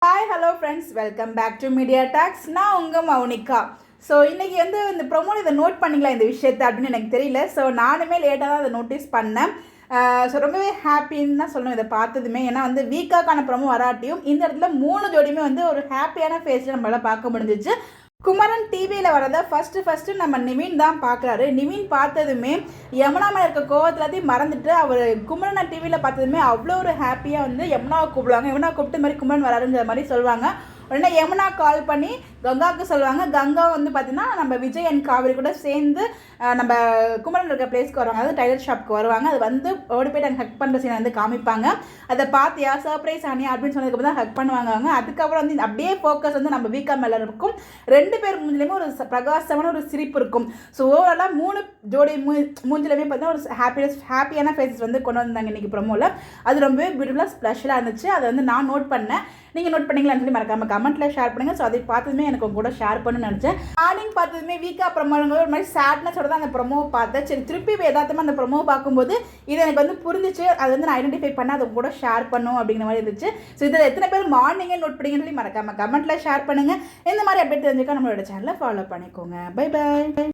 Hi hello friends, welcome back to Media Talks. நான் உங்கள் Mounika. So இன்றைக்கி இந்த ப்ரொமோவில் இதை நோட் பண்ணிங்களா இந்த விஷயத்தை அப்படின்னு எனக்கு தெரியல. ஸோ நானுமே லேட்டாக தான் அதை நோட்டீஸ் பண்ணேன். ஸோ ரொம்பவே ஹாப்பின்னு தான் சொல்லணும் இதை பார்த்ததுமே. ஏன்னா வீக்காக்கான ப்ரொமோ வராட்டியும் இந்த இடத்துல 3 ஜோடியுமே ஒரு ஹாப்பியான ஃபேஸில் நம்மளால் பார்க்க முடிஞ்சிச்சு. குமரன் டிவியில் வரதை ஃபஸ்ட்டு நம்ம நிவின் தான் பார்க்குறாரு. நிவின் பார்த்ததுமே யமுனா மேலே இருக்க கோவத்துலாத்தையும் மறந்துட்டு அவர் குமரனை டிவியில் பார்த்ததுமே அவ்வளோ ஒரு ஹாப்பியாக யமுனாவை கூப்பிடுவாங்க. யமுனா கூப்பிட்டு மாதிரி குமரன் வராருங்கிற மாதிரி சொல்லுவாங்க. உடனே யமுனா கால் பண்ணி கங்காவுக்கு சொல்லுவாங்க. கங்கா பார்த்தீங்கன்னா நம்ம விஜய் அண்ட் காவிரி கூட சேர்ந்து நம்ம குமரன் இருக்க பிளேஸ்க்கு வருவாங்க, அதாவது டைலர் ஷாப்க்கு வருவாங்க. அது ஓடி போய்ட்டு அங்கே ஹக் பண்ணுற சீனை காமிப்பாங்க. அதை பார்த்தியா சர்ப்ரைஸ் ஆனியா அப்படின்னு சொன்னதுக்கப்புறம் தான் ஹக் பண்ணுவாங்க. அதுக்கப்புறம் அப்படியே ஃபோக்கஸ் நம்ம வீக்கா மேலே இருக்கும். 2 பேர் மூஞ்சிலையுமே ஒரு பிரகாசமான ஒரு சிரிப்பு இருக்கும். ஸோ ஓவராலாக 3 ஜோடி மூஞ்சிலையுமே பார்த்தீங்கன்னா ஒரு ஹாப்பியான ஃபேஸஸ் கொண்டு வந்தாங்க இன்றைக்கி ப்ரொமோவில். அது ரொம்பவே பியூட்டிஃபுல்லாக ஸ்பெஷலாக இருந்துச்சு. அதை நான் நோட் பண்ணேன். நீங்கள் நோட் பண்ணிங்களான்னு சொல்லி மறக்காமல் கமெண்ட்டில் ஷேர் பண்ணுங்கள். ஸோ அதை பார்த்ததுமே எனக்கு கூட ஷேர் பண்ணணும்னு நினச்சேன். மார்னிங் பார்த்ததுமே வீக்கா ப்ரொமோங்க ஒரு மாதிரி சேட்னஸோட தான் அந்த ப்ரொமோவை பார்த்தேன். சரி திருப்பி யதார்த்தமாக அந்த ப்ரொமோவை பார்க்கும்போது இது எனக்கு புரிஞ்சிச்சு. அது நான் ஐடென்டிஃபை பண்ண அதை கூட ஷேர் பண்ணும் அப்படிங்கிற மாதிரி இருந்துச்சு. ஸோ இதில் எத்தனை பேர் மார்னிங்கே நோட் பண்ணிங்கன்னு சொல்லி மறக்காமல் கமெண்ட்டில் ஷேர் பண்ணுங்கள். இந்த மாதிரி அப்டேட் தெரிஞ்சுக்க நம்மளோட சேனலை ஃபாலோ பண்ணிக்கோங்க. Bye by.